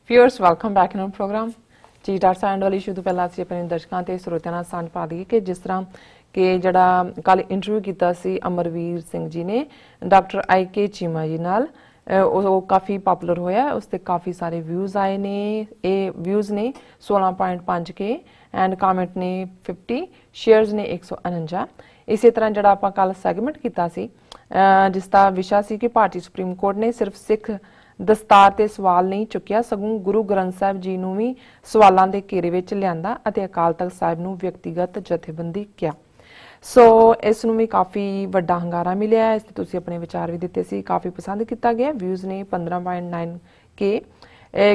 Viewers, welcome back in our program. जी doctor साहब वाली इशू तो पहला ਅਸੀਂ ਆਪਣੇ ਦਰਸ਼ਕਾਂ ਤੇ ਸਰੋਤਿਆਂ ਨਾਲ ਸਾਂਝ ਪਾ ਦਈਏ ਕਿ ਜਿਸ ਤਰ੍ਹਾਂ ਕਿ ਜਿਹੜਾ ਕੱਲ ਇੰਟਰਵਿਊ ਕੀਤਾ ਸੀ ਅਮਰਵੀਰ ਸਿੰਘ ਜੀ ਨੇ ਡਾਕਟਰ ਆਈ.ਕੇ. ਚੀਮਾ ਜੀ ਨਾਲ ਉਹ ਕਾਫੀ ਪਪੂਲਰ ਹੋਇਆ ਉਸ ਤੇ ਕਾਫੀ ਸਾਰੇ ਵਿਊਜ਼ ਆਏ ਨੇ ਇਹ ਵਿਊਜ਼ ਨੇ 16.5k ਐਂਡ ਕਮੈਂਟ ਨੇ 50 ਸ਼ੇਅਰਸ ਨੇ 149 ਇਸੇ ਤਰ੍ਹਾਂ ਜਿਹੜਾ ਆਪਾਂ ਕੱਲ ਸੈਗਮੈਂਟ ਕੀਤਾ ਸੀ ਜਿਸ ਦਾ ਵਿਸ਼ਾ ਸੀ ਕਿ ਭਾਰਤੀ ਸੁਪਰੀਮ ਕੋਰਟ ਨੇ ਸਿਰਫ ਸਿੱਖ ਦਸਤਾਰ ਤੇ ਸਵਾਲ ਨਹੀਂ ਚੁੱਕਿਆ ਸਗੋਂ ਗੁਰੂ ਗ੍ਰੰਥ ਸਾਹਿਬ ਜੀ ਨੂੰ ਵੀ ਸਵਾਲਾਂ ਦੇ ਘੇਰੇ ਵਿੱਚ ਲਿਆਂਦਾ ਅਤੇ ਅਕਾਲ ਤਖਤ ਸਾਹਿਬ ਨੂੰ ਵਿਅਕਤੀਗਤ ਜਥੇਬੰਦੀ ਕਿਹਾ ਸੋ ਇਸ ਨੂੰ ਵੀ ਕਾਫੀ ਵੱਡਾ ਹੰਗਾਰਾ ਮਿਲਿਆ ਇਸ ਤੇ ਤੁਸੀਂ ਆਪਣੇ ਵਿਚਾਰ ਵੀ ਦਿੱਤੇ ਸੀ ਕਾਫੀ ਪਸੰਦ ਕੀਤਾ ਗਿਆ ਵਿਊਜ਼ ਨੇ 15.9k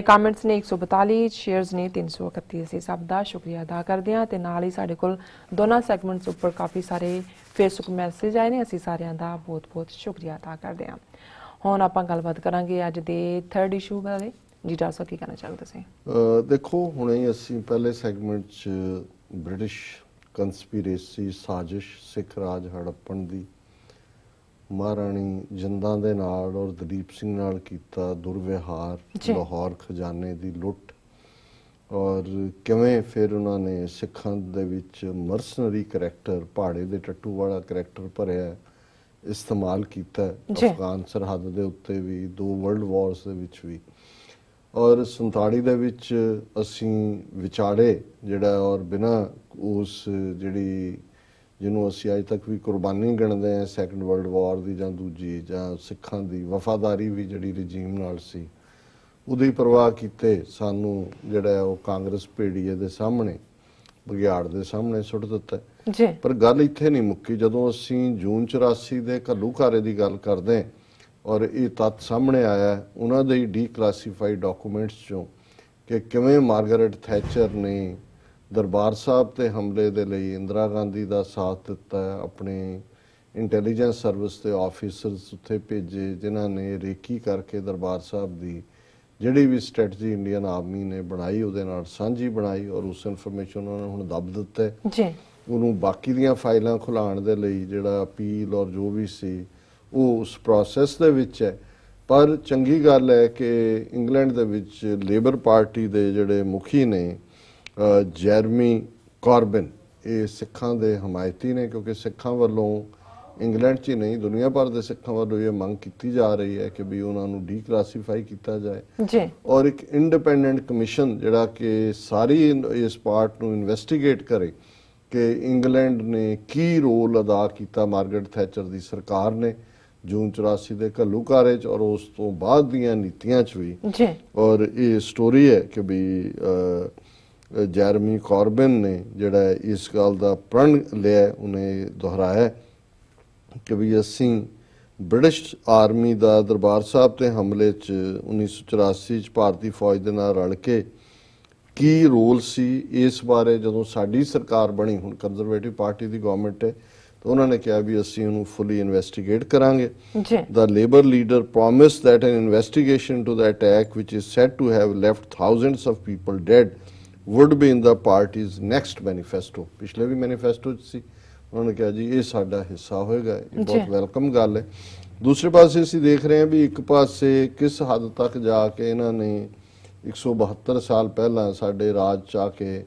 ਕਮੈਂਟਸ ਨੇ 142 ਸ਼ੇਅਰਸ ਨੇ 331 ਅਸੀਂ ਸਭ ਦਾ ਸ਼ੁਕਰੀਆ ਅਦਾ ਕਰਦੇ ਹਾਂ ਤੇ ਨਾਲ ਹੀ ਸਾਡੇ ਕੋਲ ਦੋਨਾਂ ਸੈਗਮੈਂਟਸ ਉੱਪਰ ਕਾਫੀ ਸਾਰੇ ਫੇਸਬੁੱਕ ਮੈਸੇਜ ਆਏ ਨੇ ਅਸੀਂ ਸਾਰਿਆਂ ਦਾ ਬਹੁਤ-ਬਹੁਤ ਸ਼ੁਕਰੀਆ ਅਦਾ ਕਰਦੇ ਹਾਂ ਹੁਣ ਆਪਾਂ ਗੱਲਬਾਤ ਕਰਾਂਗੇ ਅੱਜ ਦੇ ਥਰਡ ਇਸ਼ੂ ਬਾਰੇ ਜੀ ਡਾਕਟਰ ਸਾਹਿਬ ਕੀ ਕਹਿਣਾ ਚਾਹੁੰਦੇ ਸੀ ਦੇਖੋ ਹੁਣੇ ਅਸੀਂ ਪਹਿਲੇ ਸੈਗਮੈਂਟ 'ਚ ਬ੍ਰਿਟਿਸ਼ ਕੰਸਪੀਰੇਸੀ ਸਾਜ਼ਿਸ਼ ਸਿੱਖ ਰਾਜ ਹੜੱਪਣ ਦੀ ਮਹਾਰਾਣੀ ਜਿੰਦਾਂ ਦੇ ਨਾਲ ਔਰ ਦਲੀਪ ਸਿੰਘ ਨਾਲ ਕੀਤਾ ਦੁਰਵਿਹਾਰ ਲਾਹੌਰ ਖਜ਼ਾਨੇ ਦੀ ਲੁੱਟ ਔਰ ਕਿਵੇਂ ਫਿਰ ਉਹਨਾਂ ਨੇ ਸਿੱਖਾਂ ਦੇ ਵਿੱਚ ਮਰਸਨਰੀ ਕਰੈਕਟਰ ਪਹਾੜੇ ਦੇ ਟੱਟੂ ਵਾਲਾ ਕਰੈਕਟਰ ਭਰਿਆ ਇਸਤੇਮਾਲ ਕੀਤਾ ਅਫਗਾਨ ਸਰਹੱਦ ਦੇ ਉੱਤੇ ਵੀ 2 ਵਰਲਡ ਵਾਰਸ ਦੇ ਵਿੱਚ ਵੀ ਔਰ 47 ਦੇ ਵਿੱਚ ਅਸੀਂ ਵਿਚਾਰੇ ਜਿਹੜਾ ਔਰ ਬਿਨਾਂ ਉਸ ਜਿਹੜੀ ਜਿਹਨੂੰ ਅਸੀਂ ਅੱਜ ਤੱਕ ਵੀ ਕੁਰਬਾਨੀ ਗਿਣਦੇ ਹਾਂ ਸੈਕੰਡ ਵਰਲਡ ਵਾਰ ਦੀ ਜਾਂ ਦੂਜੀ ਜਾਂ ਸਿੱਖਾਂ ਦੀ ਵਫਾਦਾਰੀ ਵੀ ਜਿਹੜੀ ਰਜੀਮ ਨਾਲ ਸੀ ਉਹਦੀ ਪਰਵਾਹ ਕੀਤੇ ਸਾਨੂੰ ਜਿਹੜਾ ਉਹ ਕਾਂਗਰਸ ਭੇੜੀਏ ਦੇ ਸਾਹਮਣੇ ਬਘਿਆੜ ਦੇ ਸਾਹਮਣੇ ਸੁੱਟ ਦਿੱਤਾ ਜੀ ਪਰ ਗੱਲ ਇੱਥੇ ਨਹੀਂ ਮੁੱਕੀ ਜਦੋਂ ਅਸੀਂ ਜੂਨ 84 ਦੇ ਘੱਲੂਘਾਰੇ ਦੀ ਗੱਲ ਕਰਦੇ ਔਰ ਇਹ ਤੱਥ ਸਾਹਮਣੇ ਆਇਆ ਉਹਨਾਂ ਦੇ ਡੀਕਲਾਸੀਫਾਈਡ ਡਾਕੂਮੈਂਟਸ ਚੋਂ ਕਿ ਕਿਵੇਂ ਮਾਰਗਰਟ ਥੈਚਰ ਨੇ ਦਰਬਾਰ ਸਾਹਿਬ ਤੇ ਹਮਲੇ ਦੇ ਲਈ ਇੰਦਰਾ ਗਾਂਧੀ ਦਾ ਸਾਥ ਦਿੱਤਾ ਆਪਣੇ ਇੰਟੈਲੀਜੈਂਸ ਸਰਵਿਸ ਦੇ ਆਫੀਸਰਸ ਉੱਥੇ ਭੇਜੇ ਜਿਨ੍ਹਾਂ ਨੇ ਰੇਕੀ ਕਰਕੇ ਦਰਬਾਰ ਸਾਹਿਬ ਦੀ ਜਿਹੜੀ ਵੀ ਸਟ੍ਰੈਟਜੀ ਇੰਡੀਅਨ ਆਰਮੀ ਨੇ ਬਣਾਈ ਉਹਦੇ ਨਾਲ ਸਾਂਝੀ ਬਣਾਈ ਔਰ ਉਸ ਇਨਫੋਰਮੇਸ਼ਨ ਉਹਨਾਂ ਨੇ ਹੁਣ ਦੱਬ ਦਿੱਤਾ ਜੀ ਉਹਨੂੰ ਬਾਕੀ ਦੀਆਂ ਫਾਈਲਾਂ ਖੁਲਾਉਣ ਦੇ ਲਈ ਜਿਹੜਾ ਅਪੀਲ ਔਰ ਜੋ ਵੀ ਸੀ ਉਹ ਉਸ ਪ੍ਰੋਸੈਸ ਦੇ ਵਿੱਚ ਹੈ ਪਰ ਚੰਗੀ ਗੱਲ ਹੈ ਕਿ ਇੰਗਲੈਂਡ ਦੇ ਵਿੱਚ ਲੇਬਰ ਪਾਰਟੀ ਦੇ ਜਿਹੜੇ ਮੁਖੀ ਨੇ ਜੈਰਮੀ ਕਾਰਬਨ ਇਹ ਸਿੱਖਾਂ ਦੇ ਹਮਾਇਤੀ ਨੇ ਕਿਉਂਕਿ ਸਿੱਖਾਂ ਵੱਲੋਂ ਇੰਗਲੈਂਡ 'ਚ ਹੀ ਨਹੀਂ ਦੁਨੀਆ ਭਰ ਦੇ ਸਿੱਖਾਂ ਵੱਲੋਂ ਇਹ ਮੰਗ ਕੀਤੀ ਜਾ ਰਹੀ ਹੈ ਕਿ ਵੀ ਉਹਨਾਂ ਨੂੰ ਡੀਕਲਾਸੀਫਾਈ ਕੀਤਾ ਜਾਏ ਜੀ ਔਰ ਇੱਕ ਇੰਡੀਪੈਂਡੈਂਟ ਕਮਿਸ਼ਨ ਜਿਹੜਾ ਕਿ ਸਾਰੀ ਇਸ ਪਾਰਟ ਨੂੰ ਇਨਵੈਸਟੀਗੇਟ ਕਰੇ ਕਿ ਇੰਗਲੈਂਡ ਨੇ ਕੀ ਰੋਲ ਅਦਾ ਕੀਤਾ ਮਾਰਗਰਟ ਥੈਚਰ ਦੀ ਸਰਕਾਰ ਨੇ ਜੂਨ 84 ਦੇ ਘੱਲੂਘਾਰੇ 'ਚ ਔਰ ਉਸ ਤੋਂ ਬਾਅਦ ਦੀਆਂ ਨੀਤੀਆਂ 'ਚ ਵੀ ਜੀ ਔਰ ਇਹ ਸਟੋਰੀ ਹੈ ਕਿ ਵੀ ਜੈਰਮੀ ਕਾਰਬਨ ਨੇ ਜਿਹੜਾ ਇਸ ਗੱਲ ਦਾ ਪ੍ਰਣ ਲਿਆ ਉਹਨੇ ਦੁਹਰਾਇਆ ਕਿ ਵੀ ਅਸੀਂ ਬ੍ਰਿਟਿਸ਼ ਆਰਮੀ ਦਾ ਦਰਬਾਰ ਸਾਹਿਬ ਤੇ ਹਮਲੇ 'ਚ 1984 'ਚ ਭਾਰਤੀ ਫੌਜ ਦੇ ਨਾਲ ਰਲ ਕੇ ਕੀ ਰੋਲ ਸੀ ਇਸ ਬਾਰੇ ਜਦੋਂ ਸਾਡੀ ਸਰਕਾਰ ਬਣੀ ਹੁਣ ਕੰਜ਼ਰਵੇਟਿਵ ਪਾਰਟੀ ਦੀ ਗਵਰਨਮੈਂਟ ਹੈ ਤਾਂ ਉਹਨਾਂ ਨੇ ਕਿਹਾ ਵੀ ਅਸੀਂ ਉਹਨੂੰ ਫੁੱਲੀ ਇਨਵੈਸਟੀਗੇਟ ਕਰਾਂਗੇ ਦਾ labour leader promise that an investigation to the attack ਵਿਚ is said to have left thousands of people dead would be in the party's next manifesto ਪਿਛਲੇ ਵੀ ਮੈਨੀਫੈਸਟੋ 'ਚ ਸੀ ਉਹਨਾਂ ਨੇ ਕਿਹਾ ਜੀ ਇਹ ਸਾਡਾ ਹਿੱਸਾ ਹੋਏਗਾ ਇਹ ਬਹੁਤ ਵੈਲਕਮ ਗੱਲ ਹੈ ਦੂਸਰੇ ਪਾਸੇ ਅਸੀਂ ਦੇਖ ਰਹੇ ਹਾਂ ਵੀ ਇੱਕ ਪਾਸੇ ਕਿਸ ਹੱਦ ਤੱਕ ਜਾ ਕੇ ਇਹਨਾਂ ਨੇ 172 ਸਾਲ ਪਹਿਲਾਂ ਸਾਡੇ ਰਾਜ 'ਚ ਆ ਕੇ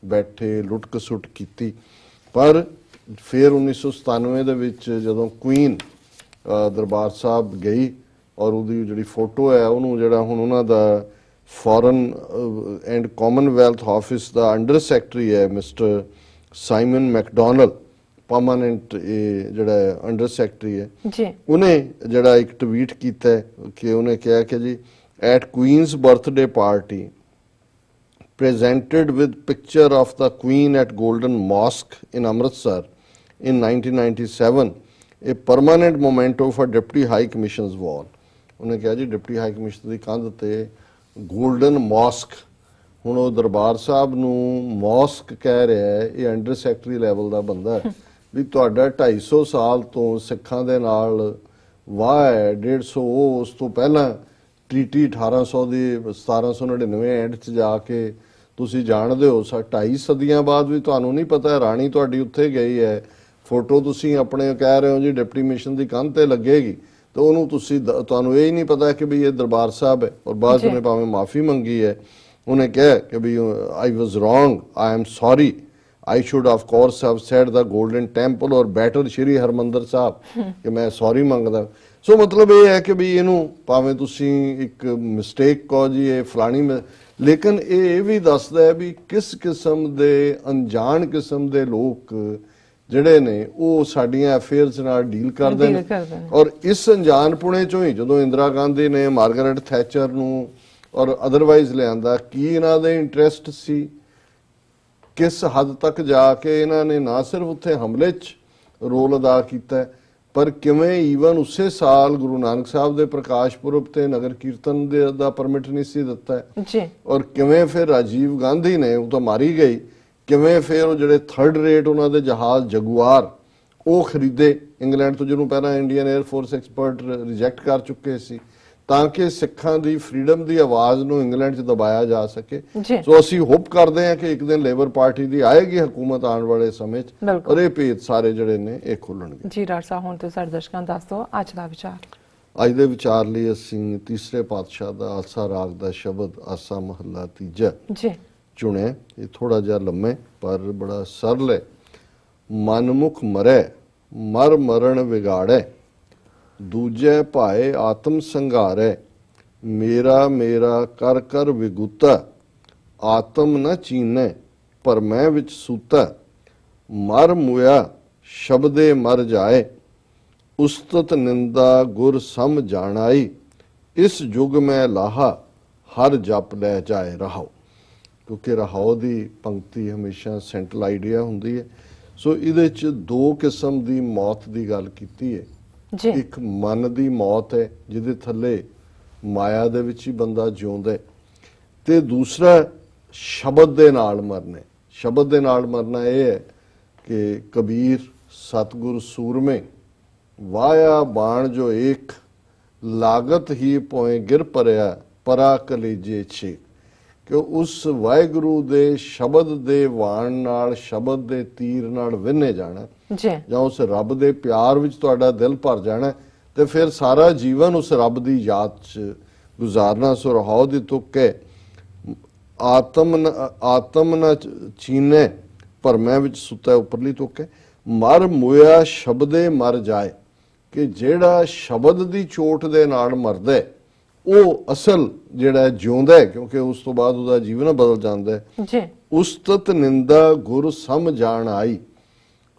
ਬੈਠੇ ਲੁੱਟ ਖਸੁੱਟ ਕੀਤੀ ਪਰ ਫਿਰ 1997 ਦੇ ਵਿੱਚ ਜਦੋਂ ਕੁਈਨ ਦਰਬਾਰ ਸਾਹਿਬ ਗਈ ਔਰ ਉਹਦੀ ਜਿਹੜੀ ਫੋਟੋ ਹੈ ਉਹਨੂੰ ਜਿਹੜਾ ਹੁਣ ਉਹਨਾਂ ਦਾ ਫੋਰਨ ਐਂਡ ਕਾਮਨਵੈਲਥ ਆਫਿਸ ਦਾ ਅੰਡਰ ਸੈਕਟਰੀ ਹੈ ਮਿਸਟਰ ਸਾਈਮਨ ਮੈਕਡੋਨਲਡ ਪਰਮਾਨੈਂਟ ਜਿਹੜਾ ਅੰਡਰ ਸੈਕਟਰੀ ਹੈ ਉਹਨੇ ਜਿਹੜਾ ਇੱਕ ਟਵੀਟ ਕੀਤਾ ਕਿ ਉਹਨੇ ਕਿਹਾ ਕਿ ਜੀ at Queen's birthday party presented with picture of the Queen at Golden Mosque in Amritsar in 1997, a permanent memento for Deputy High Commission's wall. ਉਹਨੇ ਕਿਹਾ ਜੀ ਡਿਪਟੀ ਹਾਈ ਕਮਿਸ਼ਨਰ ਦੀ ਕੰਧ ਤੇ ਗੋਲਡਨ ਮਾਸਕ ਹੁਣ ਉਹ ਦਰਬਾਰ ਸਾਹਿਬ ਨੂੰ ਮਾਸਕ ਕਹਿ ਰਿਹਾ ਹੈ ਇਹ ਅੰਡਰ ਸੈਕਟਰੀ ਲੈਵਲ ਦਾ ਬੰਦਾ ਹੈ ਵੀ ਤੁਹਾਡਾ 250 ਸਾਲ ਤੋਂ ਸਿੱਖਾਂ ਦੇ ਨਾਲ ਵਾਹ ਹੈ 150 ਉਸ ਤੋਂ ਪਹਿਲਾਂ ਟ੍ਰੀਟੀ 1800 ਦੀ 1799 ਐਂਡ 'ਚ ਜਾ ਕੇ ਤੁਸੀਂ ਜਾਣਦੇ ਹੋ 2.5 ਸਦੀਆਂ ਬਾਅਦ ਵੀ ਤੁਹਾਨੂੰ ਨਹੀਂ ਪਤਾ ਰਾਣੀ ਤੁਹਾਡੀ ਉੱਥੇ ਗਈ ਹੈ ਫੋਟੋ ਤੁਸੀਂ ਆਪਣੇ ਕਹਿ ਰਹੇ ਹੋ ਜੀ ਡਿਪਟੀ ਮਿਸ਼ਨ ਦੀ ਕੰਧ ਤੇ ਲੱਗੇਗੀ तो ਉਹਨੂੰ ਤੁਸੀਂ ਤੁਹਾਨੂੰ ਇਹ ਹੀ ਨਹੀਂ ਪਤਾ ਕਿ ਵੀ ਇਹ ਦਰਬਾਰ ਸਾਹਿਬ ਹੈ ਔਰ ਬਾਅਦ ਉਹਨੇ ਭਾਵੇਂ ਮਾਫੀ ਮੰਗੀ ਹੈ ਉਹਨੇ ਕਿਹਾ ਕਿ ਵੀ I was wrong I am sorry I should of course have said the golden temple or better ਸ਼੍ਰੀ ਹਰਮੰਦਰ ਸਾਹਿਬ ਕਿ ਮੈਂ ਸੌਰੀ ਮੰਗਦਾ ਸੋ ਮਤਲਬ ਇਹ ਹੈ ਕਿ ਵੀ ਇਹਨੂੰ ਭਾਵੇਂ ਤੁਸੀਂ ਇੱਕ ਮਿਸਟੇਕ ਕਹੋ ਜੀ ਇਹ ਫਲਾਣੀ ਲੇਕਿਨ ਇਹ ਵੀ ਦੱਸਦਾ ਹੈ ਵੀ ਕਿਸ ਕਿਸਮ ਦੇ ਅਣਜਾਣ ਕਿਸਮ ਦੇ ਲੋਕ ਜਿਹੜੇ ਨੇ ਉਹ ਸਾਡੀਆਂ ਅਫੇਅਰਸ ਨਾਲ ਡੀਲ ਕਰਦੇ ਨੇ ਔਰ ਇਸ ਅਣਜਾਣਪੁਣੇ ਚੋਂ ਹੀ ਜਦੋਂ ਇੰਦਰਾ ਗਾਂਧੀ ਨੇ ਮਾਰਗਰਟ ਥੈਚਰ ਨੂੰ ਔਰ ਅਦਰਵਾਈਜ਼ ਲਿਆਂਦਾ ਕੀ ਇਹਨਾਂ ਦੇ ਇੰਟਰਸਟ ਸੀ ਕਿਸ ਹੱਦ ਤੱਕ ਜਾ ਕੇ ਇਹਨਾਂ ਨੇ ਨਾ ਸਿਰਫ ਉੱਥੇ ਹਮਲੇ 'ਚ ਰੋਲ ਅਦਾ ਕੀਤਾ ਪਰ ਕਿਵੇਂ ਈਵਨ ਉਸੇ ਸਾਲ ਗੁਰੂ ਨਾਨਕ ਸਾਹਿਬ ਦੇ ਪ੍ਰਕਾਸ਼ ਪੁਰਬ ਤੇ ਨਗਰ ਕੀਰਤਨ ਦਾ ਪਰਮਿਟ ਨਹੀਂ ਸੀ ਦਿੱਤਾ ਜੀ ਔਰ ਕਿਵੇਂ ਫਿਰ ਰਾਜੀਵ ਗਾਂਧੀ ਨੇ ਉਹ ਤਾਂ ਮਾਰੀ ਗਈ ਕਿਵੇਂ ਫਿਰ ਉਹ ਜਿਹੜੇ ਥਰਡ ਰੇਟ ਉਹਨਾਂ ਦੇ ਜਹਾਜ਼ ਜਗੁਆਰ ਉਹ ਖਰੀਦੇ ਇੰਗਲੈਂਡ ਤੋਂ ਜਿਹਨੂੰ ਪਹਿਲਾਂ Indian air force expert reject ਕਰ ਚੁੱਕੇ ਸੀ ਤਾਂ ਕਿ ਸਿੱਖਾਂ ਦੀ ਫਰੀडम ਦੀ ਆਵਾਜ਼ ਨੂੰ ਇੰਗਲੈਂਡ 'ਚ ਦਬਾਇਆ ਜਾ ਸਕੇ ਸੋ ਅਸੀਂ ਹੋਪ ਕਰਦੇ ਹਾਂ ਕਿ ਇੱਕ ਦਿਨ ਲੇਬਰ ਪਾਰਟੀ ਦੀ ਆਏਗੀ ਹਕੂਮਤ ਆਉਣ ਵਾਲੇ ਸਮੇਂ 'ਚ ਔਰ ਇਹ ਭੇਦ ਸਾਰੇ ਜਿਹੜੇ ਨੇ ਇਹ ਖੋਲਣਗੇ ਜੀ ਡਾਕਟਰ ਸਾਹਿਬ ਹੁਣ ਤੇ ਸਾਡੇ ਦਰਸ਼ਕਾਂ ਦੱਸ ਦਿਓ ਅੱਜ ਦਾ ਵਿਚਾਰ ਅੱਜ ਦੇ ਵਿਚਾਰ ਲਈ ਅਸੀਂ ਤੀਸਰੇ ਪਾਤਸ਼ਾਹ ਦਾ ਆਸਾ ਰਾਗ ਦਾ ਸ਼ਬਦ ਆਸਾ ਮਹੱਲਾ ਤੀਜਾ ਜੀ ਚੁਣਿਆ ਇਹ ਥੋੜਾ ਜਿਹਾ ਲੰਮਾ ਪਰ ਬੜਾ ਸਰਲ ਹੈ ਮਨਮੁਖ ਮਰੈ ਮਰ ਮਰਨ ਵਿਗਾੜੈ ਦੂਜੇ ਭਾਏ ਆਤਮ ਸੰਘਾਰੈ ਮੇਰਾ ਮੇਰਾ ਕਰ ਕਰ ਵਿਗੂਤਾ ਆਤਮ ਨ ਚੀਨੈ ਪਰ ਮੈਂ ਵਿੱਚ ਸੂਤਾ ਮਰ ਮੁਆ ਸ਼ਬਦੇ ਮਰ ਜਾਏ ਉਸਤਤ ਨਿੰਦਾ ਗੁਰ ਸਮ ਜਾਣਾਈ ਇਸ ਯੁਗ ਮੈਂ ਲਾਹਾ ਹਰ ਜਪ ਲੈ ਜਾਏ ਰਹਾਓ ਕਿਉਂਕਿ ਰਹਾਓ ਦੀ ਪੰਕਤੀ ਹਮੇਸ਼ਾ ਸੈਂਟਰਲ ਆਈਡੀਆ ਹੁੰਦੀ ਹੈ ਸੋ ਇਹਦੇ 'ਚ ਦੋ ਕਿਸਮ ਦੀ ਮੌਤ ਦੀ ਗੱਲ ਕੀਤੀ ਹੈ ਇੱਕ ਮਨ ਦੀ ਮੌਤ ਹੈ ਜਿਹਦੇ ਥੱਲੇ ਮਾਇਆ ਦੇ ਵਿੱਚ ਹੀ ਬੰਦਾ ਜਿਉਂਦਾ ਤੇ ਦੂਸਰਾ ਸ਼ਬਦ ਦੇ ਨਾਲ ਮਰਨਾ ਸ਼ਬਦ ਦੇ ਨਾਲ ਮਰਨਾ ਇਹ ਹੈ ਕਿ ਕਬੀਰ ਸਤਿਗੁਰ ਸੂਰਮੇ ਵਾਇਆ ਬਾਣ ਜੋ ਏਕ ਲਾਗਤ ਹੀ ਪੋਏ ਗਿਰ ਪਰਿਆ ਪਰਾ ਕਲੇਜੇ ਛੇ ਕਿ ਉਸ ਵਾਹਿਗੁਰੂ ਦੇ ਸ਼ਬਦ ਦੇ ਵਾਣ ਨਾਲ ਸ਼ਬਦ ਦੇ ਤੀਰ ਨਾਲ ਵਿੰਨੇ ਜਾਣਾ ਜਾਂ ਉਸ ਰੱਬ ਦੇ ਪਿਆਰ ਵਿੱਚ ਤੁਹਾਡਾ ਦਿਲ ਭਰ ਜਾਣਾ ਤੇ ਫਿਰ ਸਾਰਾ ਜੀਵਨ ਉਸ ਰੱਬ ਦੀ ਯਾਦ 'ਚ ਗੁਜ਼ਾਰਨਾ ਸੋ ਰਹਾਓ ਦੀ ਤੁਕ ਹੈ ਆਤਮ ਨ ਚੀਨੇ ਭਰਮਿਆਂ ਵਿੱਚ ਸੁੱਤਾ ਉੱਪਰਲੀ ਤੁਕ ਹੈ ਮਰ ਮੁਆ ਸ਼ਬਦੇ ਮਰ ਜਾਏ ਕਿ ਜਿਹੜਾ ਸ਼ਬਦ ਦੀ ਚੋਟ ਦੇ ਨਾਲ ਮਰਦਾ ਉਹ ਅਸਲ ਜਿਹੜਾ ਜਿਉਂਦਾ ਹੈ ਕਿਉਂਕਿ ਉਸ ਤੋਂ ਬਾਅਦ ਉਹਦਾ ਜੀਵਨ ਬਦਲ ਜਾਂਦਾ ਹੈ ਜੀ ਉਸਤਤ ਨਿੰਦਾ ਗੁਰ ਸਮ ਜਾਣ ਆਈ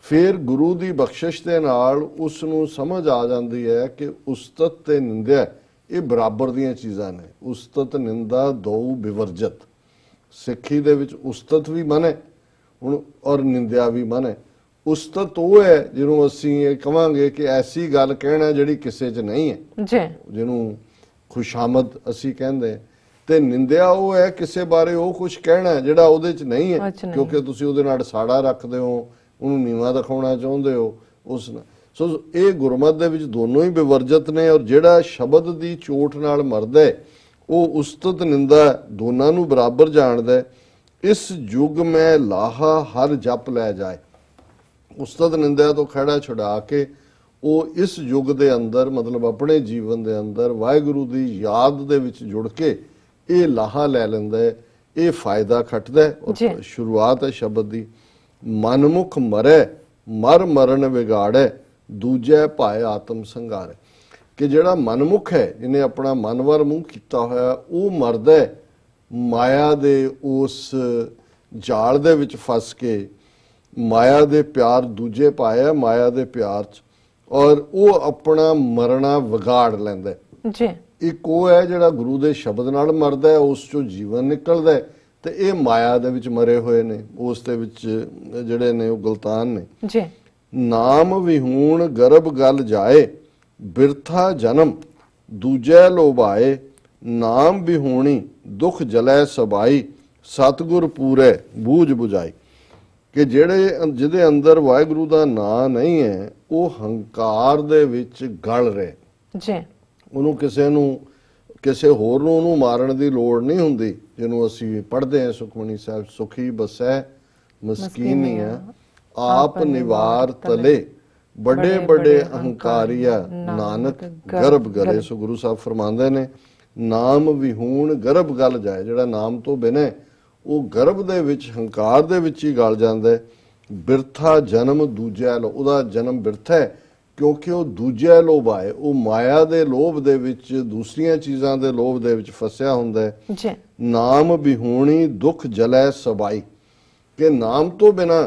ਫਿਰ ਗੁਰੂ ਦੀ ਬਖਸ਼ਿਸ਼ ਦੇ ਨਾਲ ਉਸ ਨੂੰ ਸਮਝ ਆ ਜਾਂਦੀ ਹੈ ਕਿ ਉਸਤਤ ਤੇ ਨਿੰਦਿਆ ਇਹ ਬਰਾਬਰ ਦੀਆਂ ਚੀਜ਼ਾਂ ਨੇ ਉਸਤਤ ਨਿੰਦਾ ਦੋ ਵਿਵਰਜਤ ਸਿੱਖੀ ਦੇ ਵਿੱਚ ਉਸਤਤ ਵੀ ਮਨ ਹੈ ਹੁਣ ਔਰ ਨਿੰਦਿਆ ਵੀ ਮਨ ਹੈ ਉਸਤਤ ਉਹ ਹੈ ਜਿਹਨੂੰ ਅਸੀਂ ਇਹ ਕਵਾਂਗੇ ਕਿ ਐਸੀ ਗੱਲ ਕਹਿਣਾ ਜਿਹੜੀ ਕਿਸੇ 'ਚ ਨਹੀਂ ਹੈ ਜੀ ਜਿਹਨੂੰ ਖੁਸ਼ਾਮਦ ਅਸੀਂ ਕਹਿੰਦੇ ਤੇ ਨਿੰਦਿਆ ਉਹ ਹੈ ਕਿਸੇ ਬਾਰੇ ਉਹ ਕੁਝ ਕਹਿਣਾ ਜਿਹੜਾ ਉਹਦੇ 'ਚ ਨਹੀਂ ਹੈ ਕਿਉਂਕਿ ਤੁਸੀਂ ਉਹਦੇ ਨਾਲ ਸਾੜਾ ਰੱਖਦੇ ਹੋ ਉਹਨੂੰ ਨੀਵਾਂ ਦਿਖਾਉਣਾ ਚਾਹੁੰਦੇ ਹੋ ਉਸ ਨਾਲ ਸੋ ਇਹ ਗੁਰਮਤਿ ਦੇ ਵਿੱਚ ਦੋਨੋਂ ਹੀ ਵਿਵਰਜਤ ਨੇ ਔਰ ਜਿਹੜਾ ਸ਼ਬਦ ਦੀ ਚੋਟ ਨਾਲ ਮਰਦਾ ਉਹ ਉਸਤਤ ਨਿੰਦਾ ਦੋਨਾਂ ਨੂੰ ਬਰਾਬਰ ਜਾਣਦਾ ਇਸ ਯੁਗ ਮੈਂ ਲਾਹਾ ਹਰ ਜਪ ਲੈ ਜਾਏ ਉਸਤਤ ਨਿੰਦਾ ਤੋਂ ਖੜਾ ਛੁਡਾ ਕੇ ਉਹ ਇਸ ਯੁਗ ਦੇ ਅੰਦਰ ਮਤਲਬ ਆਪਣੇ ਜੀਵਨ ਦੇ ਅੰਦਰ ਵਾਹਿਗੁਰੂ ਦੀ ਯਾਦ ਦੇ ਵਿੱਚ ਜੁੜ ਕੇ ਇਹ ਲਾਹਾ ਲੈ ਲੈਂਦਾ ਇਹ ਫਾਇਦਾ ਖੱਟਦਾ ਔਰ ਸ਼ੁਰੂਆਤ ਹੈ ਸ਼ਬਦ ਦੀ ਮਨਮੁਖ ਮਰੈ ਮਰ ਮਰਨ ਵਿਗਾੜੈ ਦੂਜੇ ਭਾਏ ਆਤਮ ਸੰਘਾਰੈ ਕਿ ਜਿਹੜਾ ਮਨਮੁਖ ਹੈ ਜਿਹਨੇ ਆਪਣਾ ਮਨ ਵੱਲ ਮੂੰਹ ਕੀਤਾ ਹੋਇਆ ਉਹ ਮਰਦਾ ਮਾਇਆ ਦੇ ਉਸ ਜਾਲ ਦੇ ਵਿੱਚ ਫਸ ਕੇ ਮਾਇਆ ਦੇ ਪਿਆਰ ਦੂਜੇ ਪਾਇਆ ਮਾਇਆ ਦੇ ਪਿਆਰ 'ਚ ਔਰ ਉਹ ਆਪਣਾ ਮਰਨਾ ਵਿਗਾੜ ਲੈਂਦਾ ਜੀ ਇੱਕ ਉਹ ਹੈ ਜਿਹੜਾ ਗੁਰੂ ਦੇ ਸ਼ਬਦ ਨਾਲ ਮਰਦਾ ਉਸ 'ਚੋਂ ਜੀਵਨ ਨਿਕਲਦਾ ਤੇ ਇਹ ਮਾਇਆ ਦੇ ਵਿੱਚ ਮਰੇ ਹੋਏ ਨੇ ਉਸ ਦੇ ਵਿੱਚ ਜਿਹੜੇ ਨੇ ਉਹ ਗਲਤਾਨ ਨੇ ਜੀ ਨਾਮ ਵਿਹੂਣ ਗਰਭ ਗਲ ਜਾਏ ਬਿਰਥਾ ਜਨਮ ਦੂਜੇ ਲੋਭਾਏ ਨਾਮ ਵਿਹੂਣੀ ਦੁਖ ਜਲੈ ਸਬਾਈ ਸਤਿਗੁਰ ਪੂਰੇ ਬੂਝ 부ਝਾਈ ਕਿ ਜਿਹਦੇ ਅੰਦਰ ਵਾਹਿਗੁਰੂ ਦਾ ਨਾਂ ਨਹੀਂ ਹੈ ਉਹ ਹੰਕਾਰ ਦੇ ਵਿੱਚ ਗਲ ਰਹੇ ਜੀ ਉਹਨੂੰ ਕਿਸੇ ਹੋਰ ਨੂੰ ਉਹਨੂੰ ਮਾਰਨ ਦੀ ਲੋੜ ਨਹੀਂ ਹੁੰਦੀ ਜਿਹਨੂੰ ਅਸੀਂ ਪੜ੍ਹਦੇ ਹਾਂ ਸੁਖਮਨੀ ਸਾਹਿਬ ਸੁਖੀ ਬਸੈ ਮਸਕੀਨੀਆਂ ਆਪ ਨਿਵਾਰ ਤਲੇ बड़े बड़े अहंकारिया नानक गर्भ गले। सो गुरु साहब फरमांदे ने नाम विहूण गर्भ गल जाए, जिहड़ा नाम तो बिना वो गर्भ दे विच हंकार दे विच ही गल जांदा है। बिरथा जन्म दूजा लो, उहदा जन्म बिरथा है क्योंकि वो दूजा लोभ आए, वो माया दे लोभ दे विच दूसरियां चीज़ां दे लोभ दे विच फसिया हुंदा है। नाम विहूणी दुख जलै सबाई, कि नाम तो बिना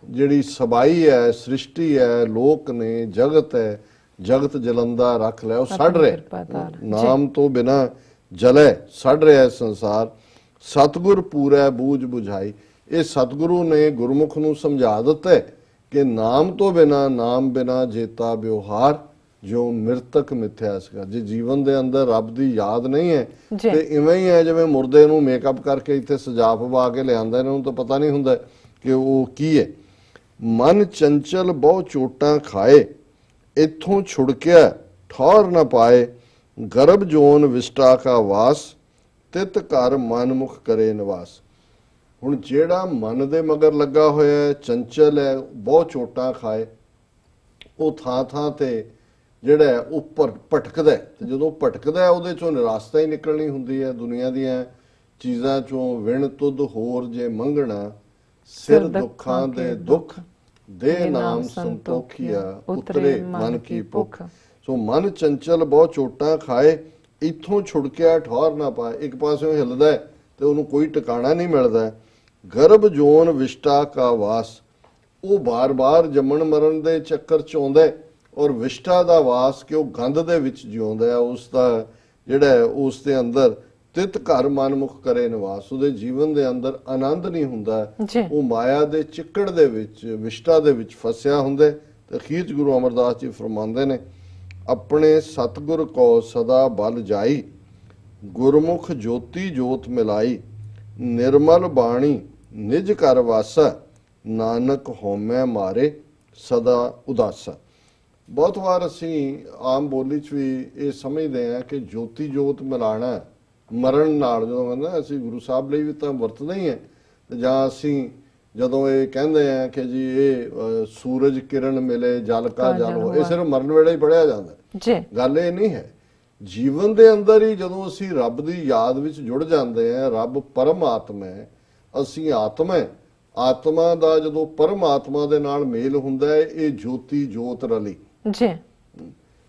जिहड़ी सबाई है, सृष्टि है, लोक ने, जगत है, जगत जलंदा रख लै, सड़ रहा। नाम तो बिना जलै सड़ रहा संसार। सतगुर पूरै बूझ बुझाई, ये सतगुरु ने गुरमुख नूं समझा दिता है कि नाम तो बिना, नाम बिना जेता व्यवहार जो मृतक मिथ्या सीगा। जे जीवन दे अंदर रब दी याद नहीं है तो इवें ही है जिवें मुर्दे नूं मेकअप करके इत्थे सजा पवा के लिआंदा, इन्हां नूं तो पता नहीं हुंदा कि वो की है। मन चंचल बहु चोटां खाए, इत्थों छुड़किया ठौर न पाए। गर्भ जोन विष्टा का वास, तित घर मन मुख करे निवास। हुण जिहड़ा मन दे मगर लगा होया है, चंचल है, बहुत चोटां खाए, वो थां थां ते जिहड़ा है वो भटकदा है। ते जदों भटकदा है उहदे चों निराशता ही निकलनी हुंदी है। दुनिया दीआं चीज़ां चों विण तुद होर जे मंगणा, सिर दुखां दे दुख दे नाम संतोखिया, उतरे मन की भुख। सो मन चंचल बहुत चोटां खाए, इत्थों छुड़किया ठौर ना पाए। एक पासों हिलदा है ते उहनूं कोई ठिकाणा नहीं मिलदा। गर्भ जोन विष्टा का वास, वो बार बार जमन मरण दे चक्कर च आउंदा है, और विष्टा दा वास कि वो गंध दे विच जिउंदा है, उसदा जिहड़ा है उस दे अंदर तित घर मन मुख करे निवास। उहदे जीवन दे अंदर आनंद नहीं हुंदा, वो माया दे चिक्कड़ दे विच, विष्टा दे विच फसिया हुंदा है। ते अखीर च गुरु अमरदास जी फरमांदे ने अपने सतगुर को सदा बल जाई, गुरमुख ज्योति जोत मिलाई। निर्मल बाणी निज कर वासा, नानक होमै मारे सदा उदासा। बहुत बार असी आम बोली च भी ये समझते हैं कि ज्योति जोत मिलाना मरण नाल, जो कहना असी गुरु साहब ਲਈ भी तो वरतते ही हैं। जां असी जदों ये कहते हैं कि जी ये सूरज किरण मिले जल का जल हो, ये सिर्फ मरण वेले ही पढ़िया जाता है। गल ये नहीं है, जीवन दे अंदर ही जदों असी रब दी याद विच जुड़ जाते हैं। रब परमात्मा है, असी आत्मा है। आत्मा दा जदों परमात्मा दे नाल मेल हुंदा है, ये ज्योति जोत रली जी।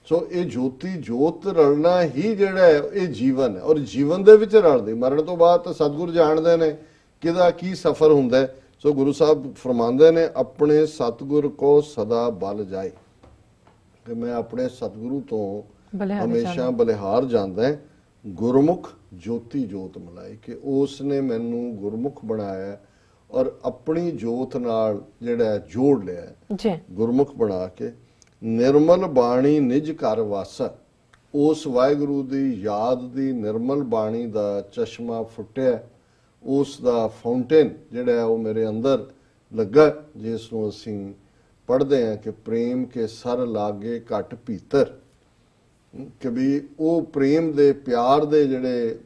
सो ये ज्योति जोत रलना ही जिहड़ा है ये जीवन है, और जीवन दे विच रलदी। मरण तो बाद सतगुर जाणदे ने किदा की सफर हुंदा है। सो गुरु साहब फरमांदे ने अपने सतगुर को सदा बल जाए, कि मैं अपने सतगुरु तो हमेशा बलिहार जांदा है। गुरमुख ज्योति जोत मिलाई, कि उसने मैनू गुरमुख बनाया और अपनी जोत नाल जिहड़ा जोड़ लिया, गुरमुख बना के। निर्मल बाणी निज घर वासा, उस वाहिगुरु दी याद दी निर्मल बाणी दा चश्मा फुटिया, उस दा फाउंटेन जिहड़ा है वो मेरे अंदर लगा, जिसनूं असीं पढ़दे हैं कि प्रेम के सर लागे घट भीतर, कि भी वो प्रेम दे प्यार दे जिहड़े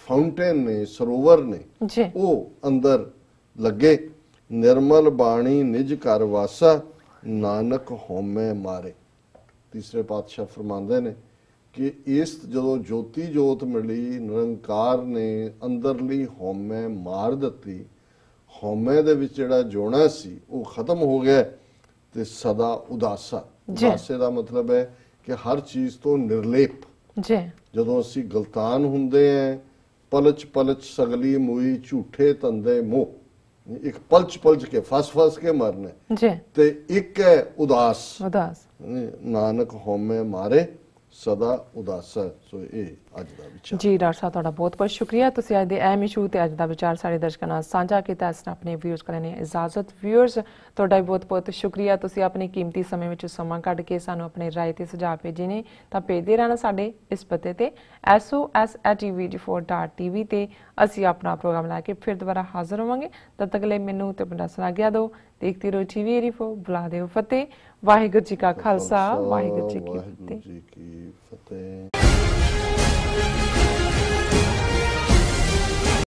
फाउंटेन ने, सरोवर ने, वो अंदर लगे। निर्मल बाणी निज घर वासा, नानक होमै मारे। तीसरे पातशाह फरमांदे ने कि इस जदों ज्योति जोत मिली, निरंकार ने अंदरली होमै मार दित्ती। होमै दे विच जिहड़ा जोना सी वो खत्म हो गया, ते सदा उदासा। उदासे दा मतलब है कि हर चीज़ तो निर्लेप। जदों असी गलतान हुंदे हैं, पलच पलच सगली मूई झूठे धंधे मोह, एक पलच पलच के फस फस के मरने, ते एक है उदास। नानक होमे मारे सदा उदासा। सो ये अज दा विचार जी। डॉक्टर साहब तुहाडा बहुत बहुत शुक्रिया, तुसीं अज दे अहम इशू ते अज दा विचार साडे दर्शकां नाल सांझा कीता। इस अपने व्यूअर्स कोलों इजाजत। व्यूअर्स तुहाडा बहुत बहुत शुक्रिया, तुसीं अपने कीमती समय विच समां कढ के सानूं अपने राय ते सुझाव भेजे ने। तां भेजदे रहना साडे इस पते ते SOS@tv4.tv ते असीं अपना प्रोग्राम लैके फिर दोबारा हाज़र होवांगे। तद तक लई मैनूं ते पिंडां सुना आग्या दो। देखते रहो TV84, बुला दिओ फतेह। वाहिगुरू जी का खालसा, वाहिगुरू जी की फतेह।